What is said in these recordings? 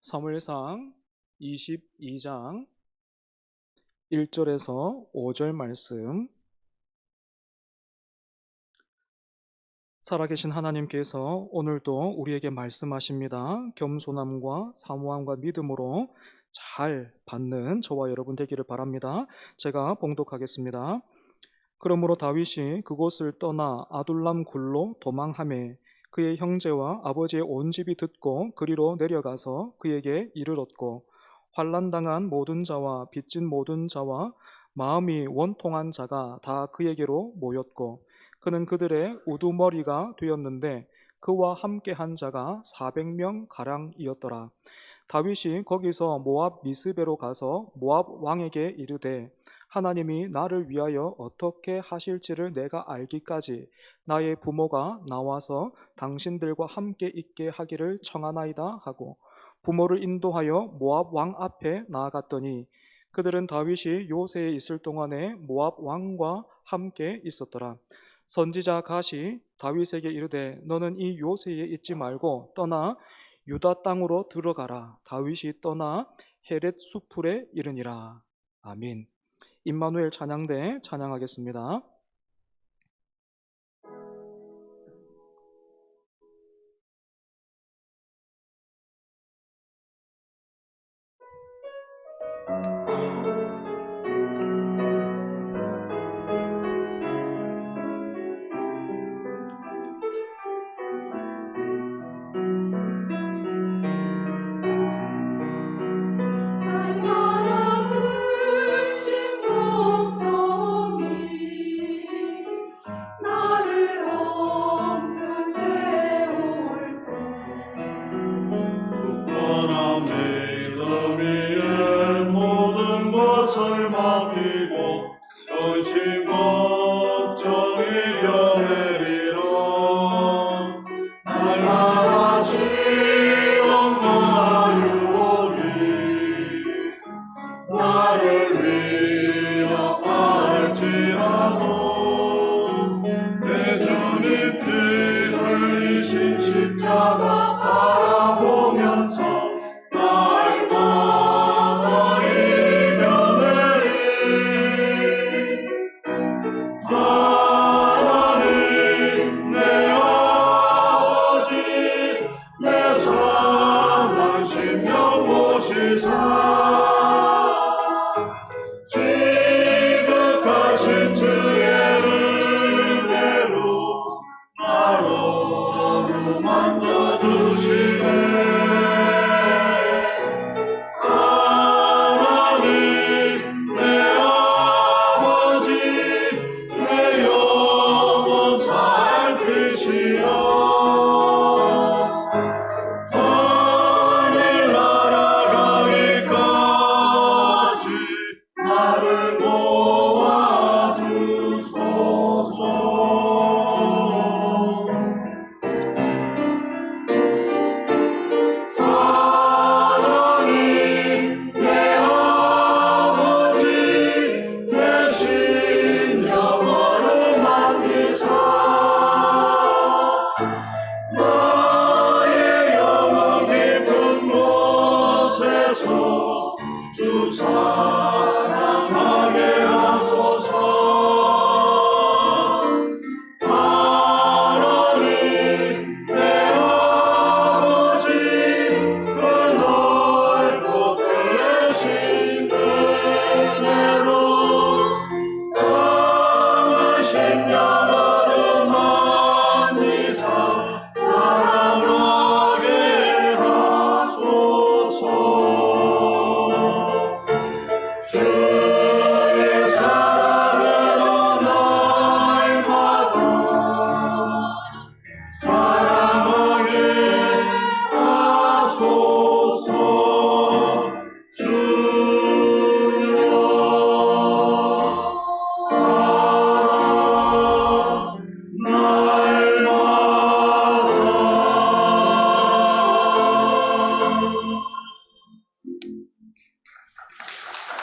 사무엘상 22장 1절에서 5절 말씀. 살아계신 하나님께서 오늘도 우리에게 말씀하십니다. 겸손함과 사모함과 믿음으로 잘 받는 저와 여러분 되기를 바랍니다. 제가 봉독하겠습니다. 그러므로 다윗이 그곳을 떠나 아둘람 굴로 도망하매 그의 형제와 아버지의 온 집이 듣고 그리로 내려가서 그에게 이르렀고, 환난당한 모든 자와 빚진 모든 자와 마음이 원통한 자가 다 그에게로 모였고, 그는 그들의 우두머리가 되었는데 그와 함께한 자가 400명 가량이었더라. 다윗이 거기서 모압 미스베로 가서 모압 왕에게 이르되, 하나님이 나를 위하여 어떻게 하실지를 내가 알기까지 나의 부모가 나와서 당신들과 함께 있게 하기를 청하나이다 하고, 부모를 인도하여 모압 왕 앞에 나아갔더니 그들은 다윗이 요새에 있을 동안에 모압 왕과 함께 있었더라. 선지자 갓이 다윗에게 이르되, 너는 이 요새에 있지 말고 떠나 유다 땅으로 들어가라. 다윗이 떠나 헤렛 수풀에 이르니라. 아멘. 임마누엘 찬양대 찬양하겠습니다.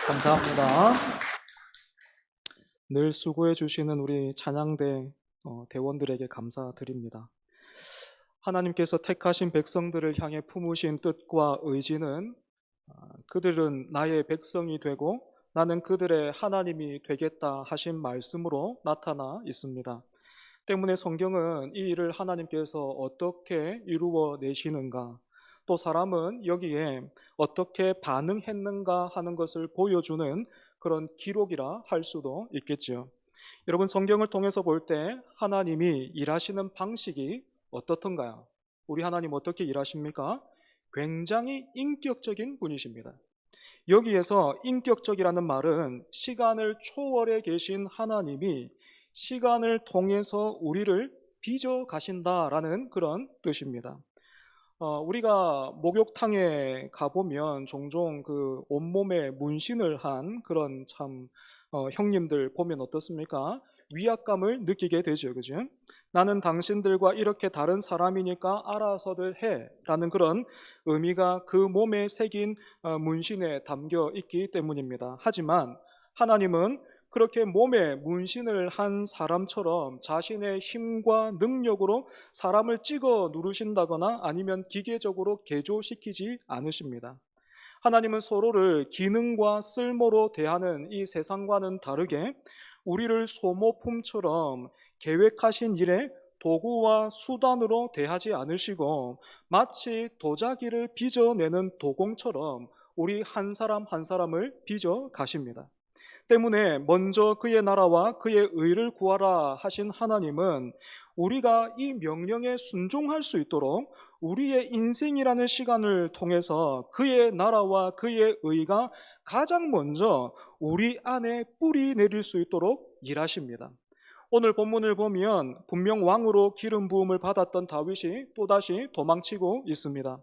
감사합니다. 늘 수고해 주시는 우리 찬양대 대원들에게 감사드립니다. 하나님께서 택하신 백성들을 향해 품으신 뜻과 의지는 그들은 나의 백성이 되고 나는 그들의 하나님이 되겠다 하신 말씀으로 나타나 있습니다. 때문에 성경은 이 일을 하나님께서 어떻게 이루어 내시는가, 또 사람은 여기에 어떻게 반응했는가 하는 것을 보여주는 그런 기록이라 할 수도 있겠지요. 여러분, 성경을 통해서 볼 때 하나님이 일하시는 방식이 어떻던가요? 우리 하나님 어떻게 일하십니까? 굉장히 인격적인 분이십니다. 여기에서 인격적이라는 말은 시간을 초월해 계신 하나님이 시간을 통해서 우리를 빚어 가신다라는 그런 뜻입니다. 우리가 목욕탕에 가보면 종종 그 온몸에 문신을 한 그런 형님들 보면 어떻습니까? 위압감을 느끼게 되죠. 그죠? 나는 당신들과 이렇게 다른 사람이니까 알아서들 해 라는 그런 의미가 그 몸에 새긴 문신에 담겨 있기 때문입니다. 하지만 하나님은 그렇게 몸에 문신을 한 사람처럼 자신의 힘과 능력으로 사람을 찍어 누르신다거나 아니면 기계적으로 개조시키지 않으십니다. 하나님은 서로를 기능과 쓸모로 대하는 이 세상과는 다르게 우리를 소모품처럼 계획하신 일에 도구와 수단으로 대하지 않으시고 마치 도자기를 빚어내는 도공처럼 우리 한 사람 한 사람을 빚어 가십니다. 때문에 먼저 그의 나라와 그의 의를 구하라 하신 하나님은 우리가 이 명령에 순종할 수 있도록 우리의 인생이라는 시간을 통해서 그의 나라와 그의 의가 가장 먼저 우리 안에 뿌리 내릴 수 있도록 일하십니다. 오늘 본문을 보면 분명 왕으로 기름 부음을 받았던 다윗이 또다시 도망치고 있습니다.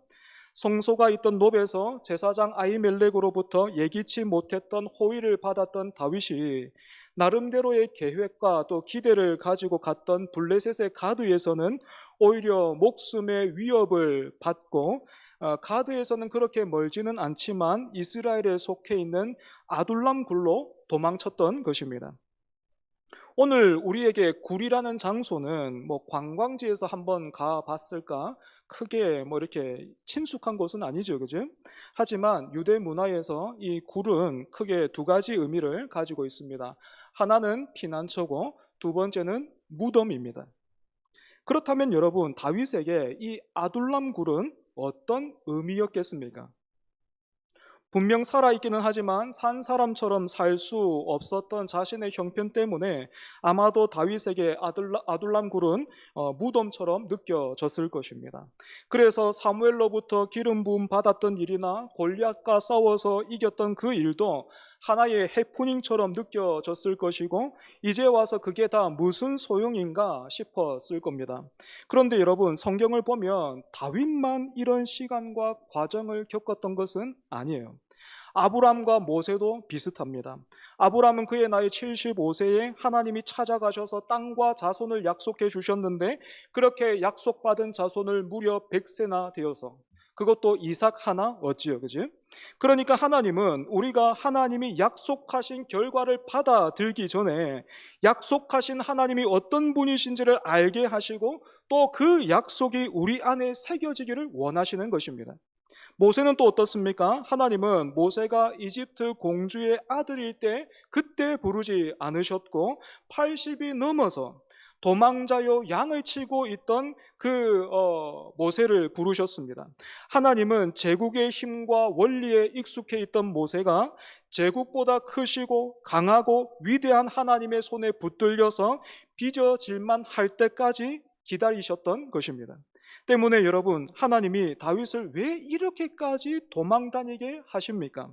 성소가 있던 놉에서 제사장 아히멜렉으로부터 예기치 못했던 호의를 받았던 다윗이 나름대로의 계획과 또 기대를 가지고 갔던 블레셋의 가드에서는 오히려 목숨의 위협을 받고 가드에서는 그렇게 멀지는 않지만 이스라엘에 속해 있는 아둘람 굴로 도망쳤던 것입니다. 오늘 우리에게 굴이라는 장소는 관광지에서 한번 가봤을까? 크게 이렇게 친숙한 곳은 아니죠, 그죠? 하지만 유대 문화에서 이 굴은 크게 두 가지 의미를 가지고 있습니다. 하나는 피난처고 두 번째는 무덤입니다. 그렇다면 여러분, 다윗에게 이 아둘람 굴은 어떤 의미였겠습니까? 분명 살아있기는 하지만 산 사람처럼 살 수 없었던 자신의 형편 때문에 아마도 다윗에게 아둘람 굴은 무덤처럼 느껴졌을 것입니다. 그래서 사무엘로부터 기름 부음 받았던 일이나 골리앗과 싸워서 이겼던 그 일도 하나의 해프닝처럼 느껴졌을 것이고 이제 와서 그게 다 무슨 소용인가 싶었을 겁니다. 그런데 여러분, 성경을 보면 다윗만 이런 시간과 과정을 겪었던 것은 아니에요. 아브람과 모세도 비슷합니다. 아브람은 그의 나이 75세에 하나님이 찾아가셔서 땅과 자손을 약속해 주셨는데 그렇게 약속받은 자손을 무려 100세나 되어서 그것도 이삭 하나 얻지요. 그지? 그러니까 하나님은 우리가 하나님이 약속하신 결과를 받아들기 전에 약속하신 하나님이 어떤 분이신지를 알게 하시고 또 그 약속이 우리 안에 새겨지기를 원하시는 것입니다. 모세는 또 어떻습니까? 하나님은 모세가 이집트 공주의 아들일 때 그때 부르지 않으셨고 80이 넘어서 도망자요 양을 치고 있던 그 모세를 부르셨습니다. 하나님은 제국의 힘과 원리에 익숙해 있던 모세가 제국보다 크시고 강하고 위대한 하나님의 손에 붙들려서 빚어질만 할 때까지 기다리셨던 것입니다. 때문에 여러분, 하나님이 다윗을 왜 이렇게까지 도망다니게 하십니까?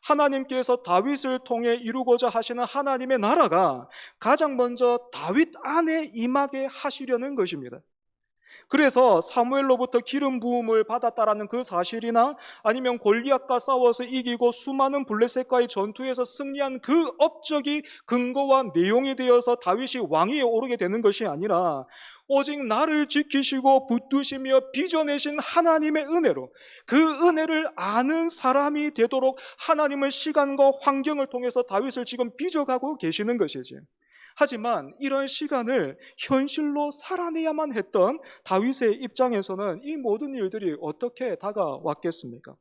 하나님께서 다윗을 통해 이루고자 하시는 하나님의 나라가 가장 먼저 다윗 안에 임하게 하시려는 것입니다. 그래서 사무엘로부터 기름 부음을 받았다라는 그 사실이나 아니면 골리앗과 싸워서 이기고 수많은 블레셋과의 전투에서 승리한 그 업적이 근거와 내용이 되어서 다윗이 왕위에 오르게 되는 것이 아니라 오직 나를 지키시고 붙드시며 빚어내신 하나님의 은혜로 그 은혜를 아는 사람이 되도록 하나님은 시간과 환경을 통해서 다윗을 지금 빚어가고 계시는 것이지. 하지만 이런 시간을 현실로 살아내야만 했던 다윗의 입장에서는 이 모든 일들이 어떻게 다가왔겠습니까?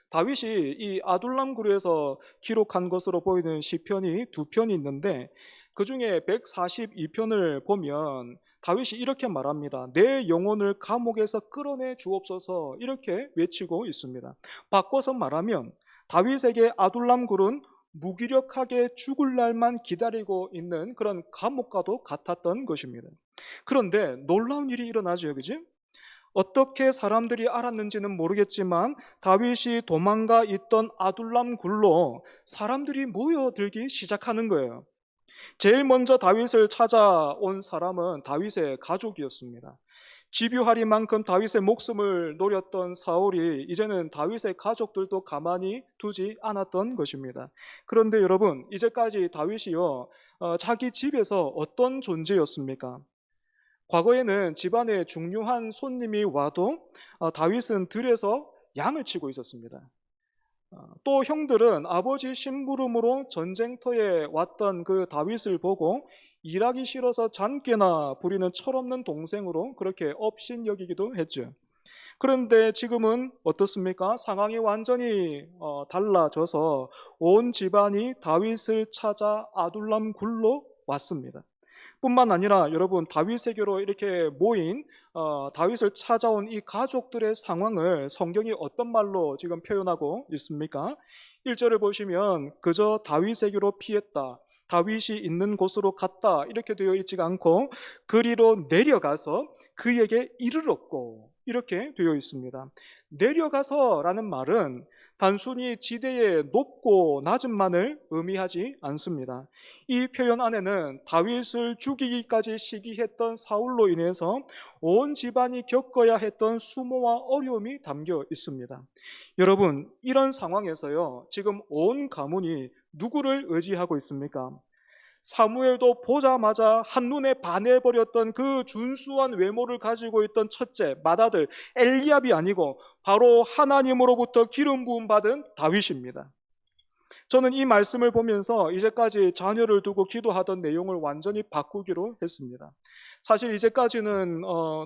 다윗이 이 아둘람 굴에서 기록한 것으로 보이는 시편이 두 편이 있는데 그 중에 142편을 보면 다윗이 이렇게 말합니다. 내 영혼을 감옥에서 끌어내 주옵소서 이렇게 외치고 있습니다. 바꿔서 말하면 다윗에게 아둘람 굴은 무기력하게 죽을 날만 기다리고 있는 그런 감옥과도 같았던 것입니다. 그런데 놀라운 일이 일어나죠, 그지? 어떻게 사람들이 알았는지는 모르겠지만 다윗이 도망가 있던 아둘람 굴로 사람들이 모여들기 시작하는 거예요. 제일 먼저 다윗을 찾아온 사람은 다윗의 가족이었습니다. 집요하리만큼 다윗의 목숨을 노렸던 사울이 이제는 다윗의 가족들도 가만히 두지 않았던 것입니다. 그런데 여러분, 이제까지 다윗이요, 자기 집에서 어떤 존재였습니까? 과거에는 집안에 중요한 손님이 와도 다윗은 들에서 양을 치고 있었습니다. 또 형들은 아버지 심부름으로 전쟁터에 왔던 그 다윗을 보고 일하기 싫어서 잔꾀나 부리는 철없는 동생으로 그렇게 업신여기기도 했죠. 그런데 지금은 어떻습니까? 상황이 완전히 달라져서 온 집안이 다윗을 찾아 아둘람 굴로 왔습니다. 뿐만 아니라 여러분, 다윗에게로 이렇게 모인 다윗을 찾아온 이 가족들의 상황을 성경이 어떤 말로 지금 표현하고 있습니까? 1절을 보시면 그저 다윗에게로 피했다, 다윗이 있는 곳으로 갔다 이렇게 되어 있지가 않고 그리로 내려가서 그에게 이르렀고 이렇게 되어 있습니다. 내려가서라는 말은 단순히 지대의 높고 낮음만을 의미하지 않습니다. 이 표현 안에는 다윗을 죽이기까지 시기했던 사울로 인해서 온 집안이 겪어야 했던 수모와 어려움이 담겨 있습니다. 여러분, 이런 상황에서요, 지금 온 가문이 누구를 의지하고 있습니까? 사무엘도 보자마자 한눈에 반해버렸던 그 준수한 외모를 가지고 있던 첫째 맏아들 엘리압이 아니고 바로 하나님으로부터 기름 부음 받은 다윗입니다. 저는 이 말씀을 보면서 이제까지 자녀를 두고 기도하던 내용을 완전히 바꾸기로 했습니다. 사실 이제까지는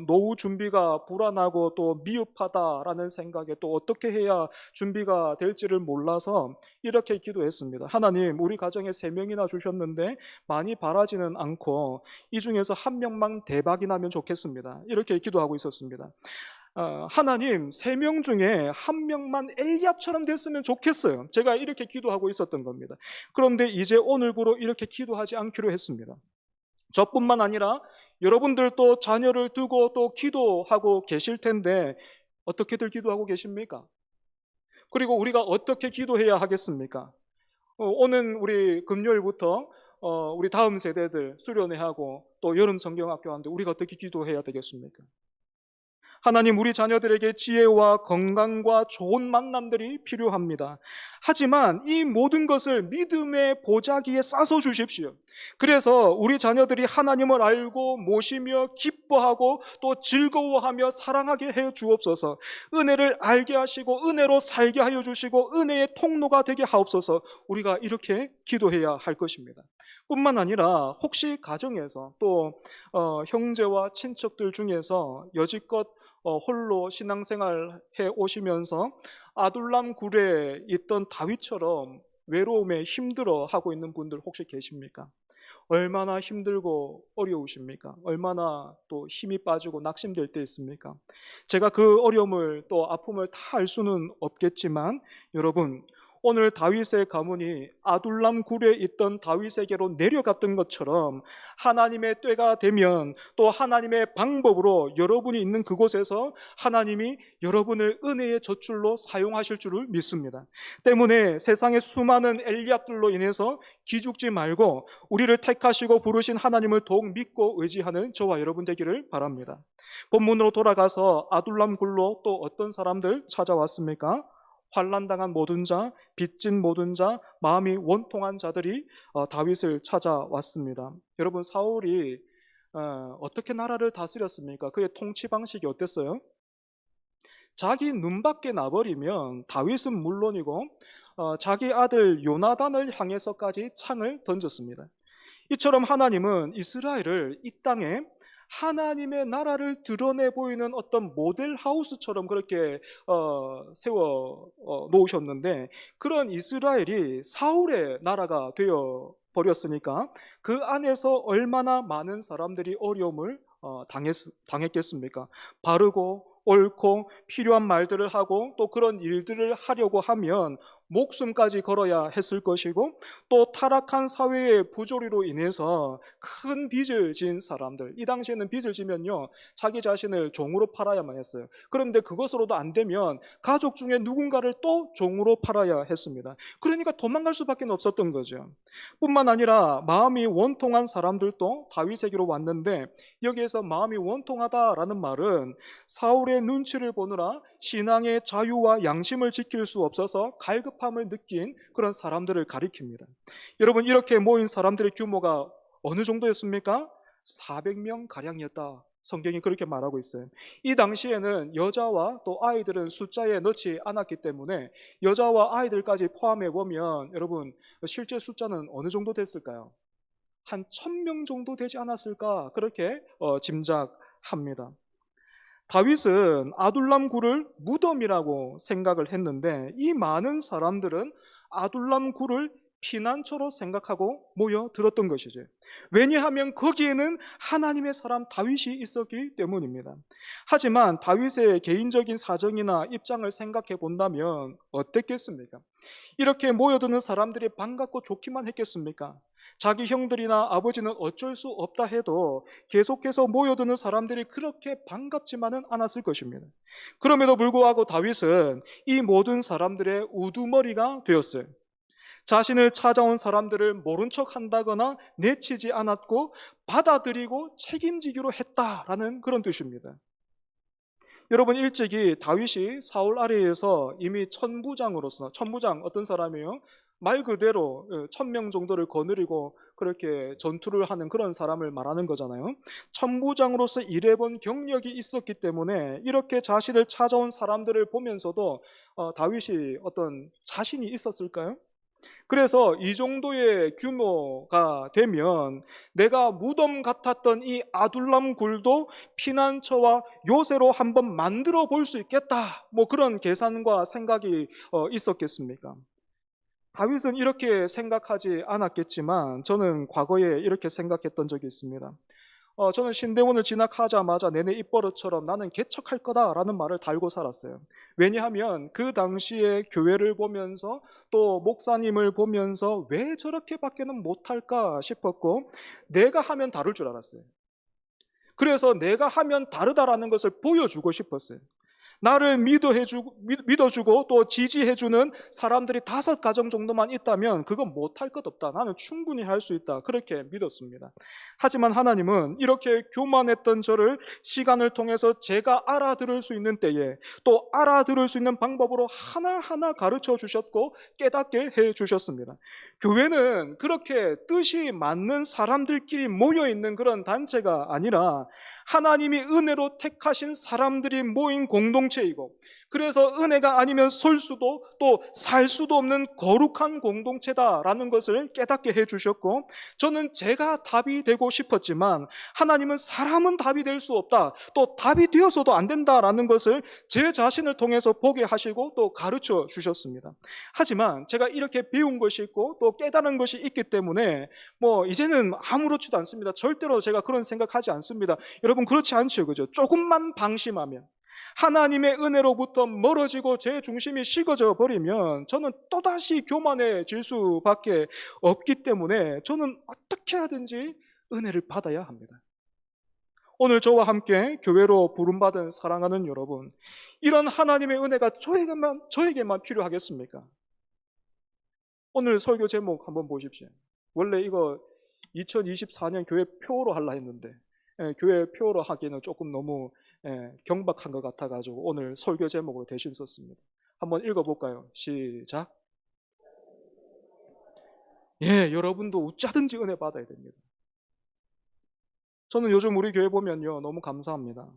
노후 준비가 불안하고 또 미흡하다라는 생각에 또 어떻게 해야 준비가 될지를 몰라서 이렇게 기도했습니다. 하나님, 우리 가정에 3명이나 주셨는데 많이 바라지는 않고 이 중에서 한 명만 대박이 나면 좋겠습니다. 이렇게 기도하고 있었습니다. 하나님, 3명 중에 한 명만 엘리압처럼 됐으면 좋겠어요. 제가 이렇게 기도하고 있었던 겁니다. 그런데 이제 오늘부로 이렇게 기도하지 않기로 했습니다. 저뿐만 아니라 여러분들도 자녀를 두고 또 기도하고 계실 텐데 어떻게들 기도하고 계십니까? 그리고 우리가 어떻게 기도해야 하겠습니까? 오는 우리 금요일부터 우리 다음 세대들 수련회하고 또 여름 성경학교 하는데 우리가 어떻게 기도해야 되겠습니까? 하나님, 우리 자녀들에게 지혜와 건강과 좋은 만남들이 필요합니다. 하지만 이 모든 것을 믿음의 보자기에 싸서 주십시오. 그래서 우리 자녀들이 하나님을 알고 모시며 기뻐하고 또 즐거워하며 사랑하게 해 주옵소서. 은혜를 알게 하시고 은혜로 살게 하여 주시고 은혜의 통로가 되게 하옵소서. 우리가 이렇게 기도해야 할 것입니다. 뿐만 아니라 혹시 가정에서 또 형제와 친척들 중에서 여지껏 홀로 신앙생활 해 오시면서 아둘람 굴에 있던 다윗처럼 외로움에 힘들어 하고 있는 분들 혹시 계십니까? 얼마나 힘들고 어려우십니까? 얼마나 또 힘이 빠지고 낙심될 때 있습니까? 제가 그 어려움을 또 아픔을 다 알 수는 없겠지만 여러분, 오늘 다윗의 가문이 아둘람 굴에 있던 다윗에게로 내려갔던 것처럼 하나님의 때가 되면 또 하나님의 방법으로 여러분이 있는 그곳에서 하나님이 여러분을 은혜의 젖줄로 사용하실 줄을 믿습니다. 때문에 세상의 수많은 엘리압들로 인해서 기죽지 말고 우리를 택하시고 부르신 하나님을 더욱 믿고 의지하는 저와 여러분 되기를 바랍니다. 본문으로 돌아가서 아둘람 굴로 또 어떤 사람들 찾아왔습니까? 환난당한 모든 자, 빚진 모든 자, 마음이 원통한 자들이 다윗을 찾아왔습니다. 여러분, 사울이 어떻게 나라를 다스렸습니까? 그의 통치 방식이 어땠어요? 자기 눈밖에 나버리면 다윗은 물론이고 자기 아들 요나단을 향해서까지 창을 던졌습니다. 이처럼 하나님은 이스라엘을 이 땅에 하나님의 나라를 드러내 보이는 어떤 모델 하우스처럼 그렇게 세워 놓으셨는데, 그런 이스라엘이 사울의 나라가 되어 버렸으니까 그 안에서 얼마나 많은 사람들이 어려움을 당했겠습니까? 바르고 옳고 필요한 말들을 하고 또 그런 일들을 하려고 하면 목숨까지 걸어야 했을 것이고, 또 타락한 사회의 부조리로 인해서 큰 빚을 진 사람들, 이 당시에는 빚을 지면요 자기 자신을 종으로 팔아야만 했어요. 그런데 그것으로도 안 되면 가족 중에 누군가를 또 종으로 팔아야 했습니다. 그러니까 도망갈 수밖에 없었던 거죠. 뿐만 아니라 마음이 원통한 사람들도 다윗에게로 왔는데, 여기에서 마음이 원통하다라는 말은 사울의 눈치를 보느라 신앙의 자유와 양심을 지킬 수 없어서 갈급함을 느낀 그런 사람들을 가리킵니다. 여러분, 이렇게 모인 사람들의 규모가 어느 정도였습니까? 400명 가량이었다. 성경이 그렇게 말하고 있어요. 이 당시에는 여자와 또 아이들은 숫자에 넣지 않았기 때문에 여자와 아이들까지 포함해 보면 여러분, 실제 숫자는 어느 정도 됐을까요? 한 1000명 정도 되지 않았을까, 그렇게 짐작합니다. 다윗은 아둘람 굴을 무덤이라고 생각을 했는데, 이 많은 사람들은 아둘람 굴을 피난처로 생각하고 모여들었던 것이죠. 왜냐하면 거기에는 하나님의 사람 다윗이 있었기 때문입니다. 하지만 다윗의 개인적인 사정이나 입장을 생각해 본다면 어땠겠습니까? 이렇게 모여드는 사람들이 반갑고 좋기만 했겠습니까? 자기 형들이나 아버지는 어쩔 수 없다 해도 계속해서 모여드는 사람들이 그렇게 반갑지만은 않았을 것입니다. 그럼에도 불구하고 다윗은 이 모든 사람들의 우두머리가 되었어요. 자신을 찾아온 사람들을 모른 척 한다거나 내치지 않았고 받아들이고 책임지기로 했다라는 그런 뜻입니다. 여러분, 일찍이 다윗이 사울 아래에서 이미 천부장으로서, 천부장 어떤 사람이에요? 말 그대로 1000명 정도를 거느리고 그렇게 전투를 하는 그런 사람을 말하는 거잖아요. 천부장으로서 일해본 경력이 있었기 때문에 이렇게 자신을 찾아온 사람들을 보면서도 다윗이 어떤 자신이 있었을까요? 그래서 이 정도의 규모가 되면 내가 무덤 같았던 이 아둘람 굴도 피난처와 요새로 한번 만들어 볼 수 있겠다, 뭐 그런 계산과 생각이 있었겠습니까? 다윗은 이렇게 생각하지 않았겠지만 저는 과거에 이렇게 생각했던 적이 있습니다. 저는 신대원을 진학하자마자 내내 입버릇처럼 나는 개척할 거다라는 말을 달고 살았어요. 왜냐하면 그 당시에 교회를 보면서 또 목사님을 보면서 왜 저렇게밖에는 못할까 싶었고, 내가 하면 다를 줄 알았어요. 그래서 내가 하면 다르다라는 것을 보여주고 싶었어요. 나를 믿어주고 또 지지해주는 사람들이 5가정 정도만 있다면 그건 못할 것 없다, 나는 충분히 할 수 있다, 그렇게 믿었습니다. 하지만 하나님은 이렇게 교만했던 저를 시간을 통해서 제가 알아들을 수 있는 때에 또 알아들을 수 있는 방법으로 하나하나 가르쳐 주셨고 깨닫게 해 주셨습니다. 교회는 그렇게 뜻이 맞는 사람들끼리 모여있는 그런 단체가 아니라 하나님이 은혜로 택하신 사람들이 모인 공동체이고, 그래서 은혜가 아니면 설 수도 또 살 수도 없는 거룩한 공동체다라는 것을 깨닫게 해주셨고, 저는 제가 답이 되고 싶었지만 하나님은 사람은 답이 될 수 없다, 또 답이 되어서도 안 된다라는 것을 제 자신을 통해서 보게 하시고 또 가르쳐 주셨습니다. 하지만 제가 이렇게 배운 것이 있고 또 깨달은 것이 있기 때문에 이제는 아무렇지도 않습니다. 절대로 제가 그런 생각하지 않습니다. 여러분, 그렇지 않죠, 그죠? 조금만 방심하면, 하나님의 은혜로부터 멀어지고 제 중심이 식어져 버리면 저는 또다시 교만해질 수밖에 없기 때문에 저는 어떻게 하든지 은혜를 받아야 합니다. 오늘 저와 함께 교회로 부름받은 사랑하는 여러분, 이런 하나님의 은혜가 저에게만 필요하겠습니까? 오늘 설교 제목 한번 보십시오. 원래 이거 2024년 교회 표로 하려 했는데 교회 표로 하기에는 조금 너무 경박한 것 같아가지고 오늘 설교 제목으로 대신 썼습니다. 한번 읽어볼까요? 시작. 여러분도 어쩌든지 은혜 받아야 됩니다. 저는 요즘 우리 교회 보면요, 너무 감사합니다.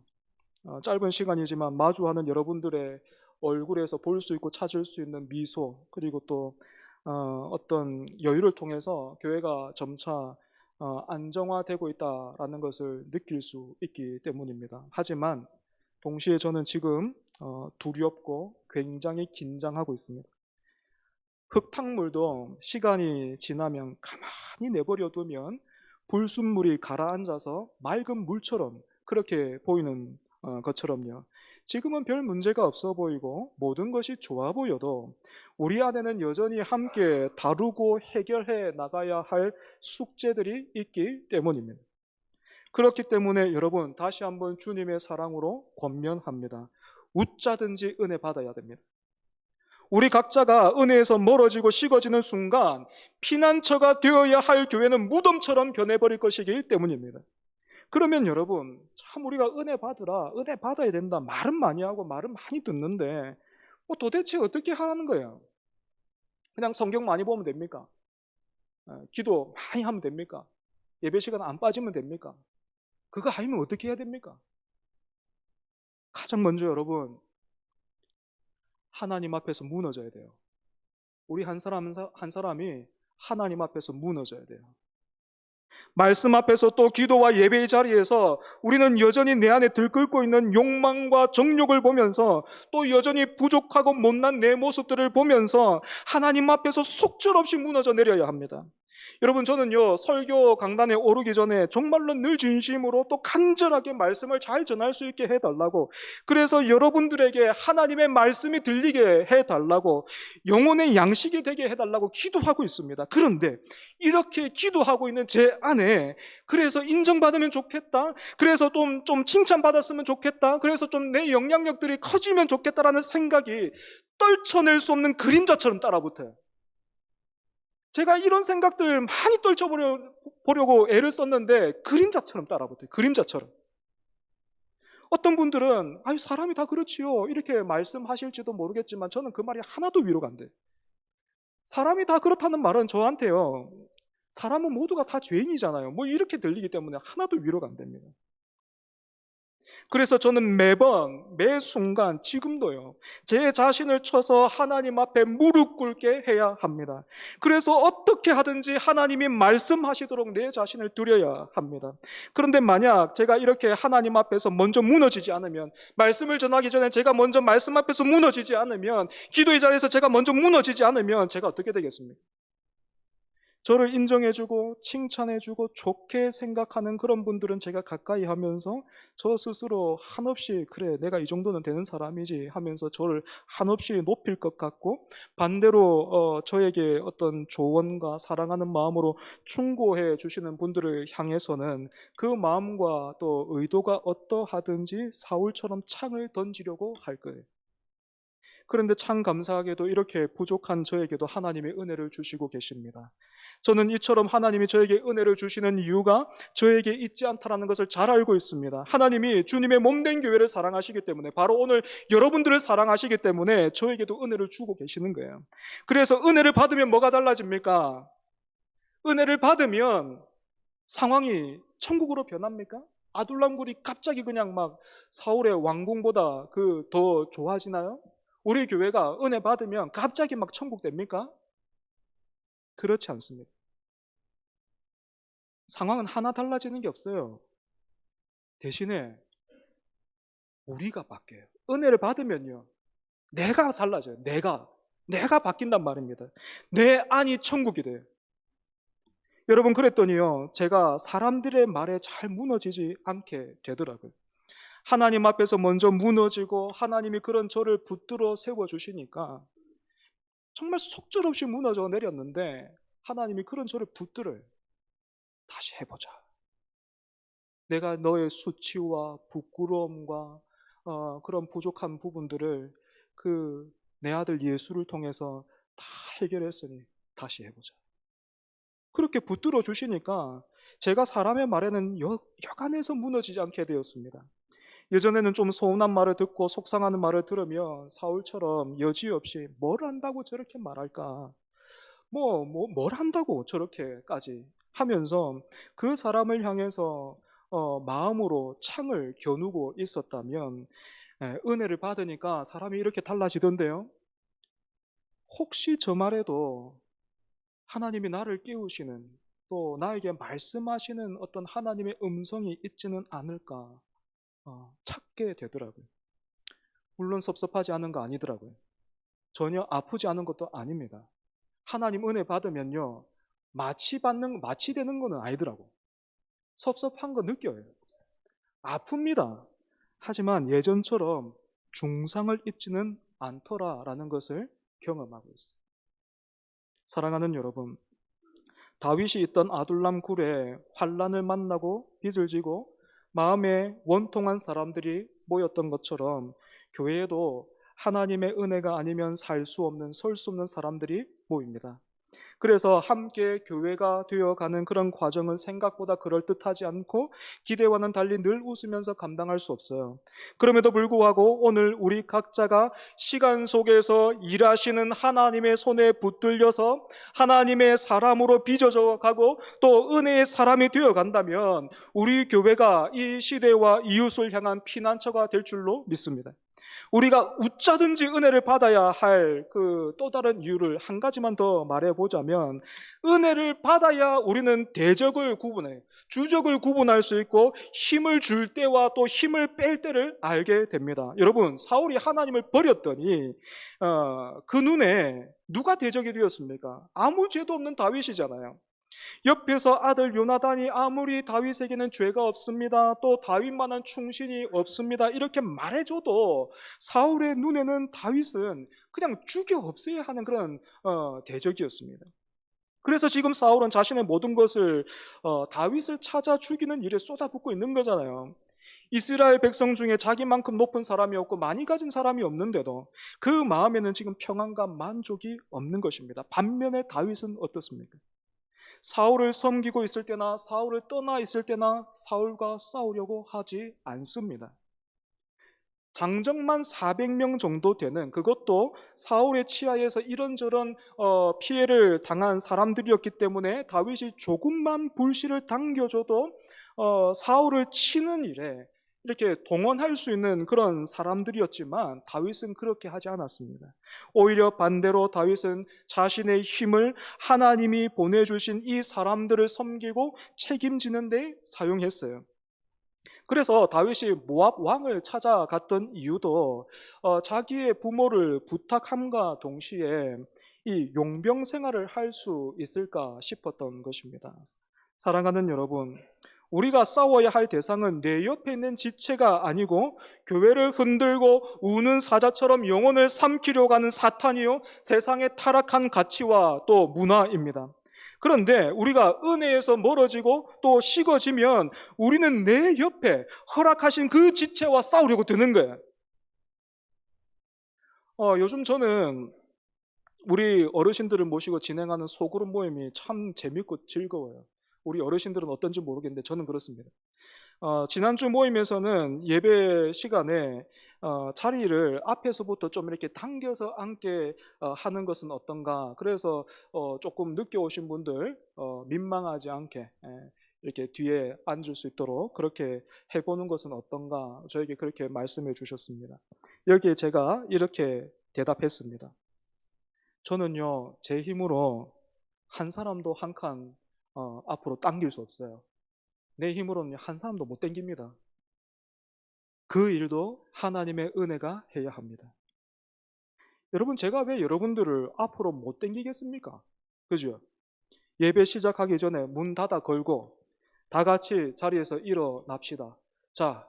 짧은 시간이지만 마주하는 여러분들의 얼굴에서 볼 수 있고 찾을 수 있는 미소, 그리고 또 어떤 여유를 통해서 교회가 점차 안정화되고 있다라는 것을 느낄 수 있기 때문입니다. 하지만 동시에 저는 지금 두렵고 굉장히 긴장하고 있습니다. 흙탕물도 시간이 지나면 가만히 내버려 두면 불순물이 가라앉아서 맑은 물처럼 그렇게 보이는 것처럼요. 지금은 별 문제가 없어 보이고 모든 것이 좋아 보여도 우리 안에는 여전히 함께 다루고 해결해 나가야 할 숙제들이 있기 때문입니다. 그렇기 때문에 여러분 다시 한번 주님의 사랑으로 권면합니다. 웃자든지 은혜 받아야 됩니다. 우리 각자가 은혜에서 멀어지고 식어지는 순간 피난처가 되어야 할 교회는 무덤처럼 변해버릴 것이기 때문입니다. 그러면 여러분 참 우리가 은혜 받으라, 은혜 받아야 된다 말은 많이 하고 말은 많이 듣는데 도대체 어떻게 하라는 거예요? 그냥 성경 많이 보면 됩니까? 기도 많이 하면 됩니까? 예배 시간 안 빠지면 됩니까? 그거 아니면 어떻게 해야 됩니까? 가장 먼저 여러분 하나님 앞에서 무너져야 돼요. 우리 한 사람이 하나님 앞에서 무너져야 돼요. 말씀 앞에서 또 기도와 예배의 자리에서 우리는 여전히 내 안에 들끓고 있는 욕망과 정욕을 보면서 또 여전히 부족하고 못난 내 모습들을 보면서 하나님 앞에서 속절없이 무너져 내려야 합니다. 여러분 저는요 설교 강단에 오르기 전에 정말로 늘 진심으로 또 간절하게 말씀을 잘 전할 수 있게 해달라고, 그래서 여러분들에게 하나님의 말씀이 들리게 해달라고, 영혼의 양식이 되게 해달라고 기도하고 있습니다. 그런데 이렇게 기도하고 있는 제 안에 그래서 인정받으면 좋겠다, 그래서 좀 칭찬받았으면 좋겠다, 그래서 좀 내 영향력들이 커지면 좋겠다라는 생각이 떨쳐낼 수 없는 그림자처럼 따라붙어요. 제가 이런 생각들 많이 떨쳐보려고 애를 썼는데 그림자처럼 따라붙어요. 그림자처럼. 어떤 분들은 아유 사람이 다 그렇지요 이렇게 말씀하실지도 모르겠지만 저는 그 말이 하나도 위로가 안 돼요. 사람이 다 그렇다는 말은 저한테요 사람은 모두가 다 죄인이잖아요 뭐 이렇게 들리기 때문에 하나도 위로가 안 됩니다. 그래서 저는 매번 매 순간 지금도요 제 자신을 쳐서 하나님 앞에 무릎 꿇게 해야 합니다. 그래서 어떻게 하든지 하나님이 말씀하시도록 내 자신을 드려야 합니다. 그런데 만약 제가 이렇게 하나님 앞에서 먼저 무너지지 않으면, 말씀을 전하기 전에 제가 먼저 말씀 앞에서 무너지지 않으면, 기도의 자리에서 제가 먼저 무너지지 않으면 제가 어떻게 되겠습니까? 저를 인정해주고 칭찬해주고 좋게 생각하는 그런 분들은 제가 가까이 하면서 저 스스로 한없이 그래 내가 이 정도는 되는 사람이지 하면서 저를 한없이 높일 것 같고, 반대로 저에게 어떤 조언과 사랑하는 마음으로 충고해 주시는 분들을 향해서는 그 마음과 또 의도가 어떠하든지 사울처럼 창을 던지려고 할 거예요. 그런데 참 감사하게도 이렇게 부족한 저에게도 하나님의 은혜를 주시고 계십니다. 저는 이처럼 하나님이 저에게 은혜를 주시는 이유가 저에게 있지 않다는 것을 잘 알고 있습니다. 하나님이 주님의 몸된 교회를 사랑하시기 때문에, 바로 오늘 여러분들을 사랑하시기 때문에 저에게도 은혜를 주고 계시는 거예요. 그래서 은혜를 받으면 뭐가 달라집니까? 은혜를 받으면 상황이 천국으로 변합니까? 아둘람굴이 갑자기 그냥 막 사울의 왕궁보다 더 좋아지나요? 우리 교회가 은혜 받으면 갑자기 막 천국 됩니까? 그렇지 않습니다. 상황은 하나 달라지는 게 없어요. 대신에 우리가 바뀌어요. 은혜를 받으면요 내가 달라져요. 내가 바뀐단 말입니다. 내 안이 천국이 돼요. 여러분 그랬더니요 제가 사람들의 말에 잘 무너지지 않게 되더라고요. 하나님 앞에서 먼저 무너지고 하나님이 그런 저를 붙들어 세워주시니까 정말 속절없이 무너져 내렸는데, 하나님이 그런 저를 붙들어요. 다시 해보자. 내가 너의 수치와 부끄러움과 그런 부족한 부분들을 내 아들 예수를 통해서 다 해결했으니 다시 해보자. 그렇게 붙들어 주시니까 제가 사람의 말에는 여간해서 무너지지 않게 되었습니다. 예전에는 좀 서운한 말을 듣고 속상하는 말을 들으면 사울처럼 여지없이 뭘 안다고 저렇게 말할까, 뭘 한다고 저렇게까지 하면서 그 사람을 향해서 마음으로 창을 겨누고 있었다면, 은혜를 받으니까 사람이 이렇게 달라지던데요. 혹시 저 말에도 하나님이 나를 깨우시는 또 나에게 말씀하시는 어떤 하나님의 음성이 있지는 않을까 찾게 되더라고요. 물론 섭섭하지 않은 거 아니더라고요. 전혀 아프지 않은 것도 아닙니다. 하나님 은혜 받으면요, 마취 되는 거는 아니더라고. 섭섭한 거 느껴요. 아픕니다. 하지만 예전처럼 중상을 입지는 않더라라는 것을 경험하고 있어요. 사랑하는 여러분, 다윗이 있던 아둘람 굴에 환란을 만나고 빚을 지고 마음에 원통한 사람들이 모였던 것처럼 교회에도 하나님의 은혜가 아니면 살 수 없는, 설 수 없는 사람들이 모입니다. 그래서 함께 교회가 되어가는 그런 과정은 생각보다 그럴듯하지 않고 기대와는 달리 늘 웃으면서 감당할 수 없어요. 그럼에도 불구하고 오늘 우리 각자가 시간 속에서 일하시는 하나님의 손에 붙들려서 하나님의 사람으로 빚어져 가고 또 은혜의 사람이 되어 간다면 우리 교회가 이 시대와 이웃을 향한 피난처가 될 줄로 믿습니다. 우리가 웃자든지 은혜를 받아야 할 그 또 다른 이유를 한 가지만 더 말해보자면, 은혜를 받아야 우리는 대적을 구분해, 주적을 구분할 수 있고 힘을 줄 때와 또 힘을 뺄 때를 알게 됩니다. 여러분, 사울이 하나님을 버렸더니 그 눈에 누가 대적이 되었습니까? 아무 죄도 없는 다윗이잖아요. 옆에서 아들 요나단이 아무리 다윗에게는 죄가 없습니다, 또 다윗만한 충신이 없습니다, 이렇게 말해줘도 사울의 눈에는 다윗은 그냥 죽여 없애야 하는 그런 대적이었습니다. 그래서 지금 사울은 자신의 모든 것을 다윗을 찾아 죽이는 일에 쏟아붓고 있는 거잖아요. 이스라엘 백성 중에 자기만큼 높은 사람이 없고 많이 가진 사람이 없는데도 그 마음에는 지금 평안과 만족이 없는 것입니다. 반면에 다윗은 어떻습니까? 사울을 섬기고 있을 때나 사울을 떠나 있을 때나 사울과 싸우려고 하지 않습니다. 장정만 400명 정도 되는, 그것도 사울의 치하에서 이런저런 피해를 당한 사람들이었기 때문에 다윗이 조금만 불씨를 당겨줘도 사울을 치는 일에 이렇게 동원할 수 있는 그런 사람들이었지만 다윗은 그렇게 하지 않았습니다. 오히려 반대로 다윗은 자신의 힘을 하나님이 보내주신 이 사람들을 섬기고 책임지는 데 사용했어요. 그래서 다윗이 모압 왕을 찾아갔던 이유도 자기의 부모를 부탁함과 동시에 이 용병 생활을 할 수 있을까 싶었던 것입니다. 사랑하는 여러분, 우리가 싸워야 할 대상은 내 옆에 있는 지체가 아니고 교회를 흔들고 우는 사자처럼 영혼을 삼키려고 하는 사탄이요, 세상의 타락한 가치와 또 문화입니다. 그런데 우리가 은혜에서 멀어지고 또 식어지면 우리는 내 옆에 허락하신 그 지체와 싸우려고 드는 거예요. 요즘 저는 우리 어르신들을 모시고 진행하는 소그룹 모임이 참 재밌고 즐거워요. 우리 어르신들은 어떤지 모르겠는데 저는 그렇습니다. 지난주 모임에서는 예배 시간에 자리를 앞에서부터 좀 이렇게 당겨서 앉게 하는 것은 어떤가. 그래서 조금 늦게 오신 분들 민망하지 않게 이렇게 뒤에 앉을 수 있도록 그렇게 해보는 것은 어떤가, 저에게 그렇게 말씀해 주셨습니다. 여기에 제가 이렇게 대답했습니다. 저는요, 제 힘으로 한 사람도 한 칸 앞으로 당길 수 없어요. 내 힘으로는 한 사람도 못 당깁니다. 그 일도 하나님의 은혜가 해야 합니다. 여러분, 제가 왜 여러분들을 앞으로 못 당기겠습니까? 그죠? 예배 시작하기 전에 문 닫아 걸고 다 같이 자리에서 일어납시다. 자,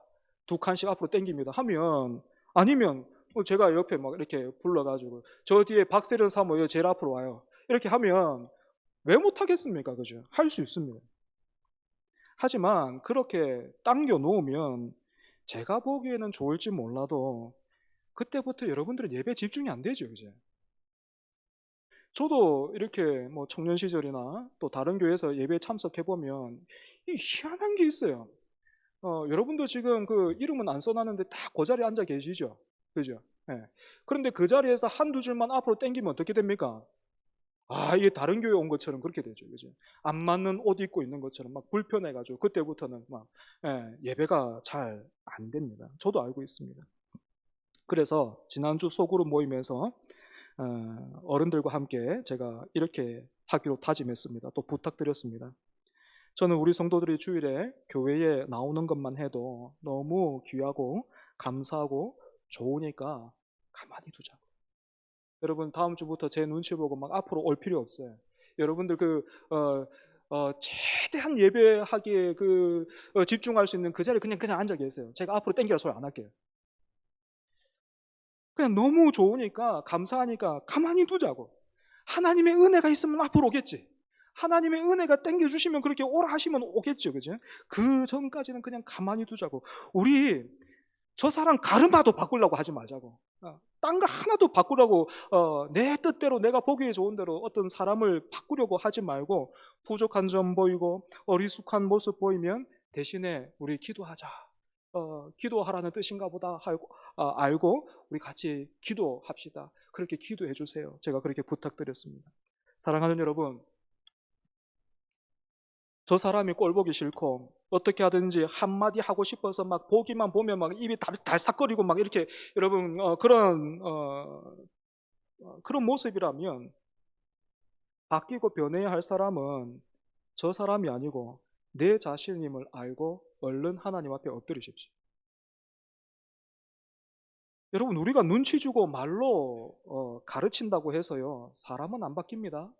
두 칸씩 앞으로 당깁니다 하면, 아니면 제가 옆에 막 이렇게 불러가지고 저 뒤에 박세련 사모 제일 앞으로 와요, 이렇게 하면 왜 못하겠습니까? 그죠? 할 수 있습니다. 하지만 그렇게 당겨 놓으면 제가 보기에는 좋을지 몰라도 그때부터 여러분들은 예배 집중이 안 되죠, 이제. 저도 이렇게 뭐 청년 시절이나 또 다른 교회에서 예배에 참석해 보면 이 희한한 게 있어요. 여러분도 지금 그 이름은 안 써놨는데 딱 그 자리에 앉아 계시죠, 그죠? 예. 그런데 그 자리에서 한두 줄만 앞으로 당기면 어떻게 됩니까? 이게 다른 교회 온 것처럼 그렇게 되죠, 그죠? 안 맞는 옷 입고 있는 것처럼 막 불편해가지고 그때부터는 막 예배가 잘 안 됩니다. 저도 알고 있습니다. 그래서 지난주 소그룹 모임에서 어른들과 함께 제가 이렇게 하기로 다짐했습니다. 또 부탁드렸습니다. 저는 우리 성도들이 주일에 교회에 나오는 것만 해도 너무 귀하고 감사하고 좋으니까 가만히 두자고. 여러분 다음 주부터 제 눈치 보고 막 앞으로 올 필요 없어요. 여러분들 최대한 예배하기에 집중할 수 있는 그 자리에 그냥 앉아 계세요. 제가 앞으로 땡기라 소리 안 할게요. 그냥 너무 좋으니까 감사하니까 가만히 두자고. 하나님의 은혜가 있으면 앞으로 오겠지. 하나님의 은혜가 땡겨주시면 그렇게 오라 하시면 오겠죠. 그죠? 그 전까지는 그냥 가만히 두자고. 우리 저 사람 가르마도 바꾸려고 하지 말자고. 딴 거 하나도 바꾸려고 내 뜻대로 내가 보기에 좋은 대로 어떤 사람을 바꾸려고 하지 말고, 부족한 점 보이고 어리숙한 모습 보이면 대신에 우리 기도하자. 기도하라는 뜻인가 보다 하고, 알고 우리 같이 기도합시다. 그렇게 기도해 주세요. 제가 그렇게 부탁드렸습니다. 사랑하는 여러분, 저 사람이 꼴 보기 싫고 어떻게 하든지 한마디 하고 싶어서 막 보기만 보면 막 입이 달싹거리고 막 이렇게, 여러분 그런 모습이라면 바뀌고 변해야 할 사람은 저 사람이 아니고 내 자신임을 알고 얼른 하나님 앞에 엎드리십시오. 여러분, 우리가 눈치 주고 말로 가르친다고 해서요, 사람은 안 바뀝니다.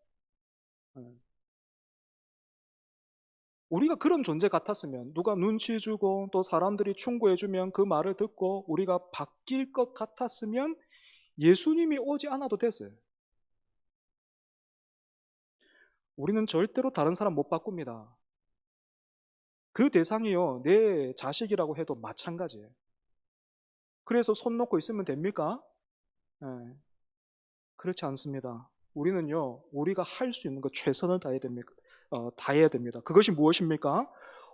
우리가 그런 존재 같았으면, 누가 눈치 주고 또 사람들이 충고해주면 그 말을 듣고 우리가 바뀔 것 같았으면 예수님이 오지 않아도 됐어요. 우리는 절대로 다른 사람 못 바꿉니다. 그 대상이요, 내 자식이라고 해도 마찬가지예요. 그래서 손 놓고 있으면 됩니까? 네. 그렇지 않습니다. 우리는요, 우리가 할 수 있는 것 최선을 다해야 됩니다. 그것이 무엇입니까?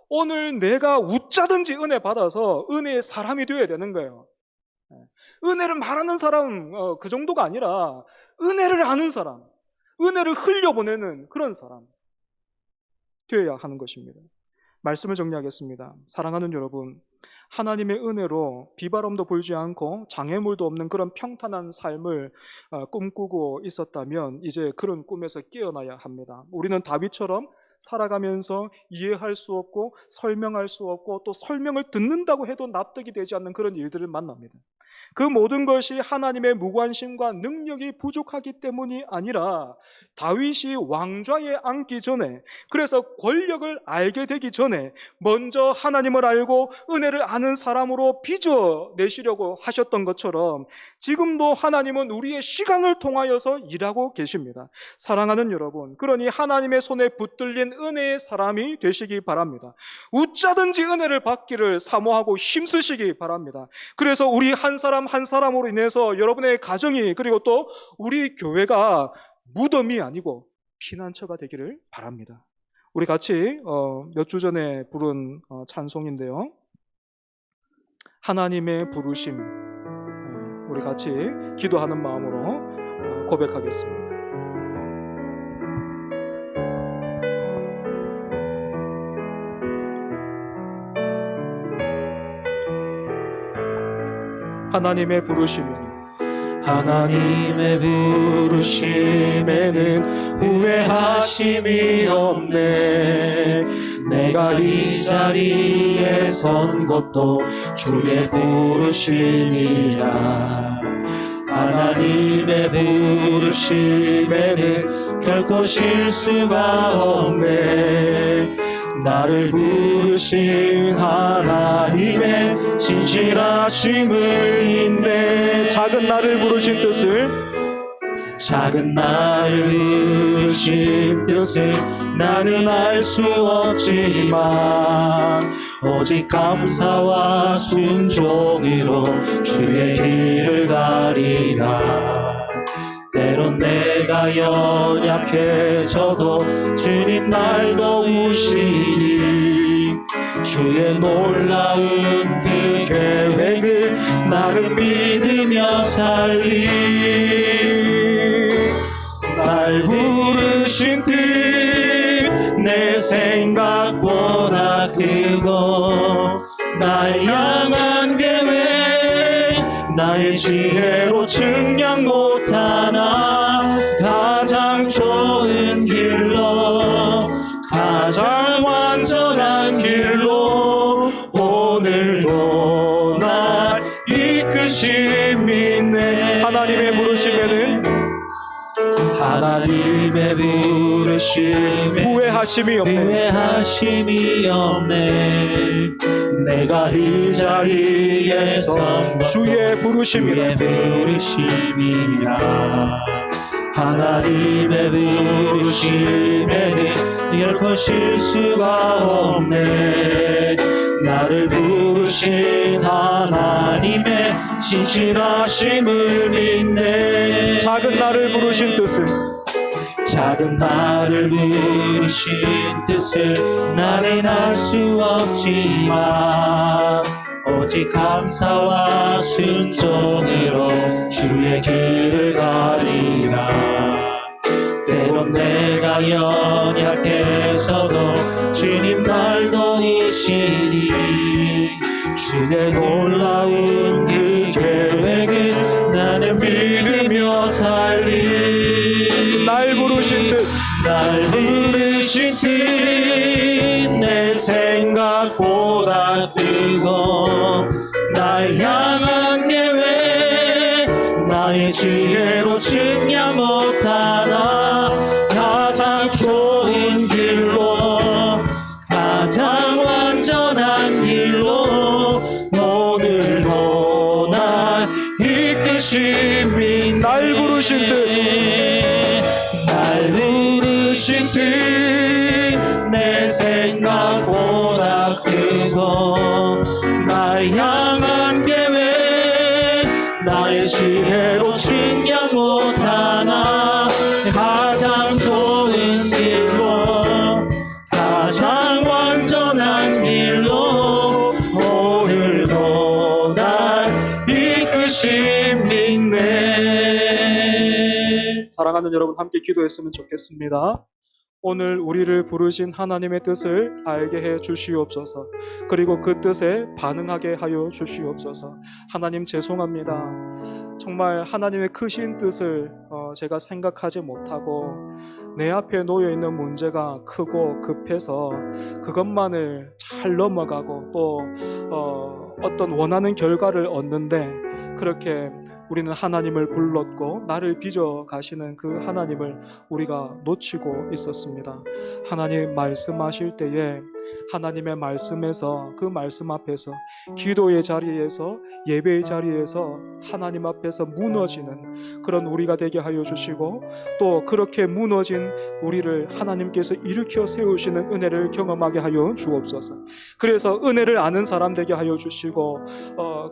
오늘 내가 웃자든지 은혜 받아서 은혜의 사람이 되어야 되는 거예요. 은혜를 말하는 사람 그 정도가 아니라 은혜를 아는 사람, 은혜를 흘려보내는 그런 사람 되어야 하는 것입니다. 말씀을 정리하겠습니다. 사랑하는 여러분, 하나님의 은혜로 비바람도 불지 않고 장애물도 없는 그런 평탄한 삶을 꿈꾸고 있었다면 이제 그런 꿈에서 깨어나야 합니다. 우리는 다윗처럼 살아가면서 이해할 수 없고 설명할 수 없고 또 설명을 듣는다고 해도 납득이 되지 않는 그런 일들을 만납니다. 그 모든 것이 하나님의 무관심과 능력이 부족하기 때문이 아니라 다윗이 왕좌에 앉기 전에, 그래서 권력을 알게 되기 전에 먼저 하나님을 알고 은혜를 아는 사람으로 빚어내시려고 하셨던 것처럼 지금도 하나님은 우리의 시간을 통하여서 일하고 계십니다. 사랑하는 여러분, 그러니 하나님의 손에 붙들린 은혜의 사람이 되시기 바랍니다. 웃자든지 은혜를 받기를 사모하고 힘쓰시기 바랍니다. 그래서 우리 한 사람 한 사람으로 인해서 여러분의 가정이, 그리고 또 우리 교회가 무덤이 아니고 피난처가 되기를 바랍니다. 우리 같이 몇 주 전에 부른 찬송인데요, 하나님의 부르심, 우리 같이 기도하는 마음으로 고백하겠습니다. 하나님의 부르심에는 후회하심이 없네. 내가 이 자리에 선 것도 주의 부르심이라. 하나님의 부르심에는 결코 실수가 없네. 나를 부르신 하나님의 진실하심을 인내. 작은 나를 부르신 뜻을 나는 알 수 없지만 오직 감사와 순종으로 주의 길을 가리라. 때론 내가 연약해져도 주님 날 도우시니 주의 놀라운 그 계획을 나는 믿으며 살리. 날 부르신 뜻 내 생각보다 크고 날 향한 계획 나의 지혜로 측량 못하나 가장 좋은 길로 가장 하나님의 부르심에 후회하심이 없네. 후회하심이 없네. 내가 이 자리에 선 주의 부르심이라. 부르심이라. 하나님의 부르심에는 결코 실수가 없네. 나를 부르신 하나님의 신실하심을 믿네. 작은 나를 부르신 뜻을, 작은 나를 부르신 뜻을 나는 알 수 없지만 오직 감사와 순종으로 주의 길을 가리라. 때론 내가 연약해서도 주님 날 도우시니 주의 놀라운 그 계획을 나는 믿으며 살리. 날 부르신 뜻, 날 부르신 뜻 내 생각보다 크고 날 향한 계획 나의 지혜로 측량 못하나 가장 좋은 길로 가장 완전한 길로 오늘도 날 이끄심이. 날 부르신 뜻, 날 부르신 뜻 내 생각보다 크고 날 향한 계획 나의 지혜로 측량 못하나 가장 좋은 길로 가장 완전한 길로 오늘도 날 이끄심 믿네. 사랑하는 여러분 함께 기도했으면 좋겠습니다. 오늘 우리를 부르신 하나님의 뜻을 알게 해 주시옵소서. 그리고 그 뜻에 반응하게 하여 주시옵소서. 하나님 죄송합니다. 정말 하나님의 크신 뜻을 제가 생각하지 못하고 내 앞에 놓여 있는 문제가 크고 급해서 그것만을 잘 넘어가고 또 어떤 원하는 결과를 얻는데 그렇게 우리는 하나님을 불렀고 나를 빚어 가시는 그 하나님을 우리가 놓치고 있었습니다. 하나님 말씀하실 때에 하나님의 말씀에서 그 말씀 앞에서 기도의 자리에서 예배의 자리에서 하나님 앞에서 무너지는 그런 우리가 되게 하여 주시고 또 그렇게 무너진 우리를 하나님께서 일으켜 세우시는 은혜를 경험하게 하여 주옵소서. 그래서 은혜를 아는 사람 되게 하여 주시고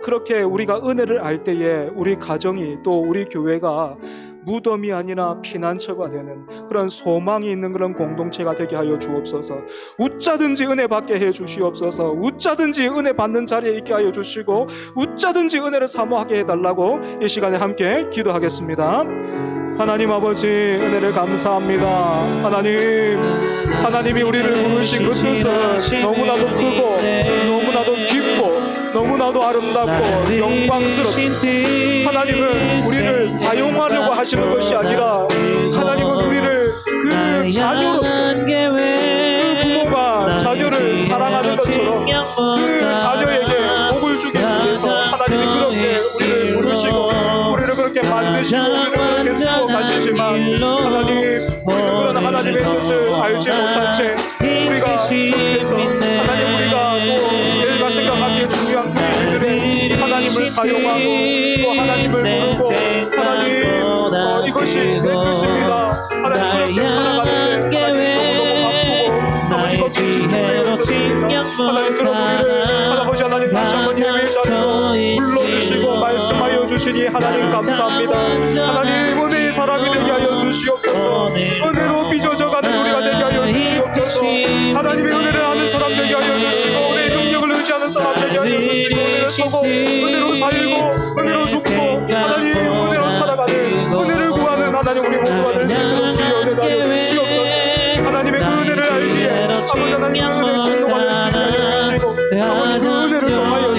그렇게 우리가 은혜를 알 때에 우리 가정이 또 우리 교회가 무덤이 아니라 피난처가 되는 그런 소망이 있는 그런 공동체가 되게 하여 주옵소서. 웃자든지 은혜 받게 해 주시옵소서. 웃자든지 은혜 받는 자리에 있게 하여 주시고 웃자든지 은혜를 사모하게 해달라고 이 시간에 함께 기도하겠습니다. 하나님 아버지 은혜를 감사합니다. 하나님이 우리를 부르신 그 뜻은 너무나도 크고 너무나도 깊고 너무나도 아름답고 영광스럽습니다. 하나님은 우리를 사용하려고 하시는 것이 아니라 하나님은 우리를 그 자녀로서 그 부모가 자녀를 사랑하는 것처럼 그 자녀에게 복을 주기 위해서 하나님이 그렇게 우리를 부르시고 우리를 그렇게 만드시고 우리를 그렇게 쓰고 가시지만 하나님 우리는 그런 하나님의 뜻을 알지 못한 채 우리가 그렇게 해서 하나님 우리가 또 내가 생각하기에 중요한 그 일들에 하나님을 사용하고 또 하나님을 부르고 하나님 이것이 내 뜻입니다. 하나님 그렇게 살아가는데 하나님 너무 바쁘고 아버지 걱정하여 주셨습니다. 하나님 그런 우리를 할아버지 하나님 다시 한번 예배의 자리로 불러주시고 말씀하여 주시니 하나님 감사합니다. 하나님 은혜의 사람이 되게 하여 주시옵소서. 은혜로 빚어져가는 우리가 되게 하여 주시옵소서. 하나님의 은혜를 아는 사람 되게 하여 주시고 은혜의 능력을 의지하는 사람 되게 하여 주시고 은혜를 서고 은혜로 살고 은혜로 죽고 하나님 은혜로 살아가는 은혜를 구하는 하나님 우리 모두가 될 수 있도록 주여 은혜가 하여 주시옵소서. 하나님의 그 은혜를 알기에 아버지 하나님 그 은혜를 공동하여 주시고 아버지 그 은혜를 통하여서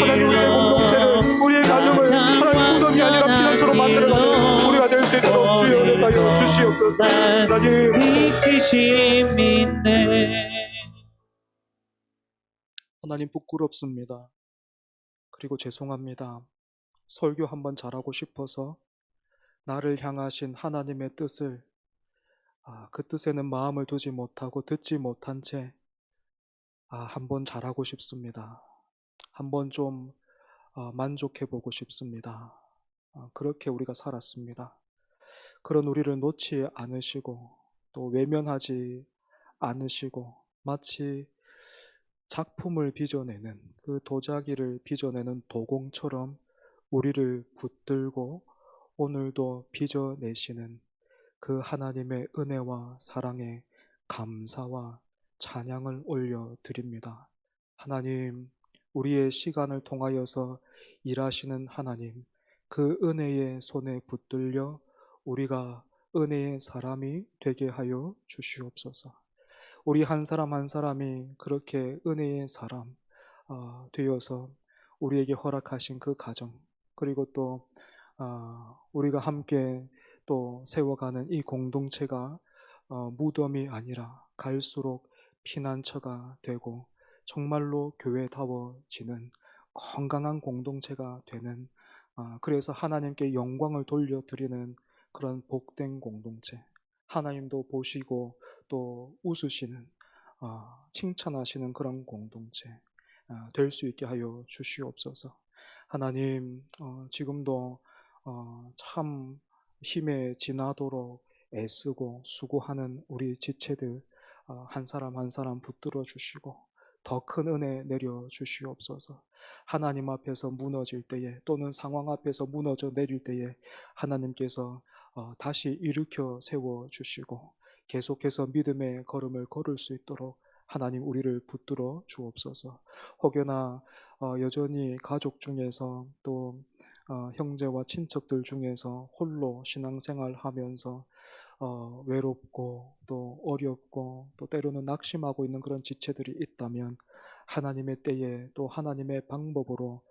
하나님 우리의 공동체를 우리의 가정을 하나님 무덤이 아니라 피난처로 만들어가는 우리가 될 수 있도록 주여 은혜가 하여 주시옵소서. 하나님 이끄심 있네. 하나님 부끄럽습니다. 그리고 죄송합니다. 설교 한번 잘하고 싶어서 나를 향하신 하나님의 뜻을 그 뜻에는 마음을 두지 못하고 듣지 못한 채 한번 잘하고 싶습니다. 한번 좀 만족해 보고 싶습니다. 그렇게 우리가 살았습니다. 그런 우리를 놓지 않으시고 또 외면하지 않으시고 마치 작품을 빚어내는 그 도자기를 빚어내는 도공처럼 우리를 붙들고 오늘도 빚어내시는 그 하나님의 은혜와 사랑에 감사와 찬양을 올려드립니다. 하나님, 우리의 시간을 통하여서 일하시는 하나님, 그 은혜의 손에 붙들려 우리가 은혜의 사람이 되게 하여 주시옵소서. 우리 한 사람 한 사람이 그렇게 은혜의 사람 되어서 우리에게 허락하신 그 가정, 그리고 또 우리가 함께 또 세워가는 이 공동체가 무덤이 아니라 갈수록 피난처가 되고 정말로 교회다워지는 건강한 공동체가 되는, 그래서 하나님께 영광을 돌려드리는 그런 복된 공동체, 하나님도 보시고 또 웃으시는, 칭찬하시는 그런 공동체 될 수 있게 하여 주시옵소서. 하나님, 지금도 참 힘에 지나도록 애쓰고 수고하는 우리 지체들 한 사람 한 사람 붙들어 주시고 더 큰 은혜 내려 주시옵소서. 하나님 앞에서 무너질 때에 또는 상황 앞에서 무너져 내릴 때에 하나님께서 다시 일으켜 세워 주시고 계속해서 믿음의 걸음을 걸을 수 있도록 하나님 우리를 붙들어 주옵소서. 혹여나 여전히 가족 중에서 또 형제와 친척들 중에서 홀로 신앙생활 하면서 외롭고 또 어렵고 또 때로는 낙심하고 있는 그런 지체들이 있다면 하나님의 때에 또 하나님의 방법으로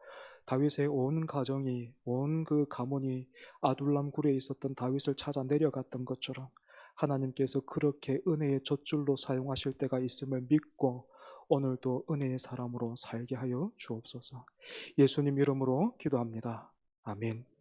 다윗의 온 가정이 온 그 가문이 아둘람 굴에 있었던 다윗을 찾아 내려갔던 것처럼 하나님께서 그렇게 은혜의 젖줄로 사용하실 때가 있음을 믿고 오늘도 은혜의 사람으로 살게 하여 주옵소서. 예수님 이름으로 기도합니다. 아멘.